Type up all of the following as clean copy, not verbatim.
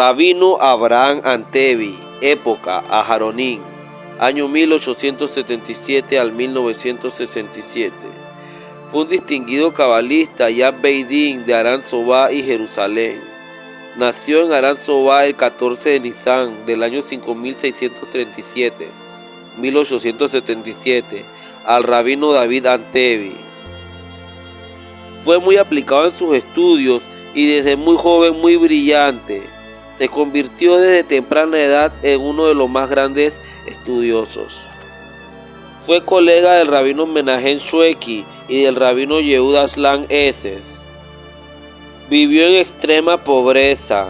Rabino Abraham Antevi, época Aharonín, año 1877 al 1967. Fue un distinguido cabalista y Beidín de Aran Sobá y Jerusalén. Nació en Aran Sobá el 14 de Nisan del año 5637, 1877, al rabino David Antevi. Fue muy aplicado en sus estudios y desde muy joven muy brillante. Se convirtió desde temprana edad en uno de los más grandes estudiosos. Fue colega del rabino Menahem Shweki y del rabino Yehuda Aslan Esses. Vivió en extrema pobreza,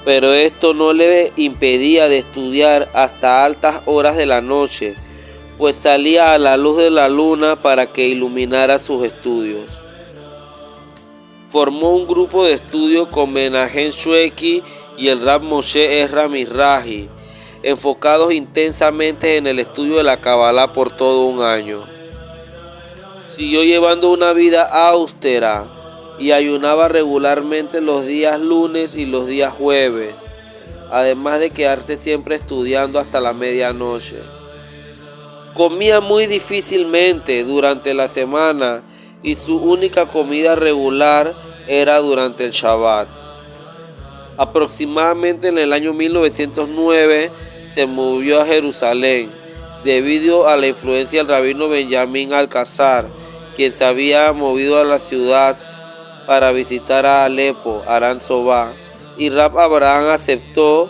pero esto no le impedía de estudiar hasta altas horas de la noche, pues salía a la luz de la luna para que iluminara sus estudios. Formó un grupo de estudio con Menahem Shweki y el Rab Moshe Ezra Mizrahi, enfocados intensamente en el estudio de la Kabbalah por todo un año. Siguió llevando una vida austera y ayunaba regularmente los días lunes y los días jueves, además de quedarse siempre estudiando hasta la medianoche. Comía muy difícilmente durante la semana y su única comida regular era durante el Shabbat. Aproximadamente en el año 1909 se movió a Jerusalén debido a la influencia del rabino Benjamín Alcázar, quien se había movido a la ciudad para visitar a Alepo, Aran Sobá, y Rab Abraham aceptó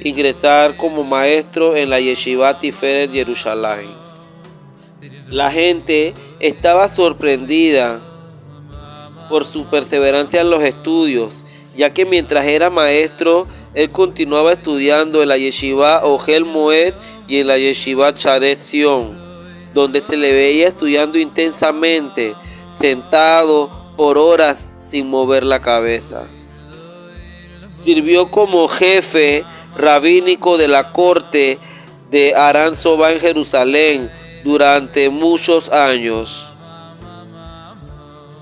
ingresar como maestro en la Yeshiva Tiferet Jerusalén. La gente estaba sorprendida por su perseverancia en los estudios, ya que mientras era maestro, él continuaba estudiando en la Yeshiva Ohel Moed y en la Yeshiva Shaarei Zion, donde se le veía estudiando intensamente, sentado por horas sin mover la cabeza. Sirvió como jefe rabínico de la corte de Aran Sobá en Jerusalén durante muchos años.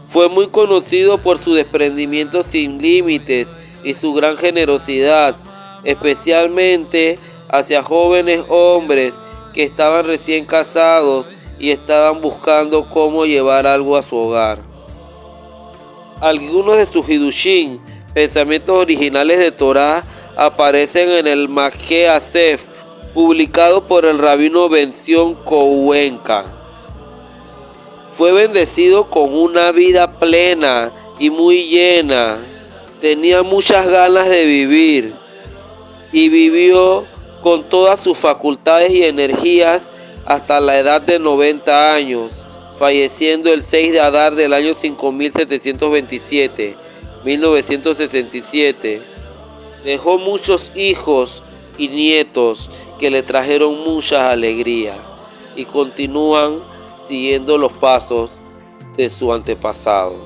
Fue muy conocido por su desprendimiento sin límites y su gran generosidad, especialmente hacia jóvenes hombres que estaban recién casados y estaban buscando cómo llevar algo a su hogar. Algunos de sus Hidushim, pensamientos originales de Torah, aparecen en el Makkeh Asef, publicado por el rabino Ben-Zion Kouenka. Fue bendecido con una vida plena y muy llena. Tenía muchas ganas de vivir y vivió con todas sus facultades y energías hasta la edad de 90 años, falleciendo el 6 de Adar del año 5727, 1967. Dejó muchos hijos y nietos que le trajeron mucha alegría y continúan siguiendo los pasos de su antepasado.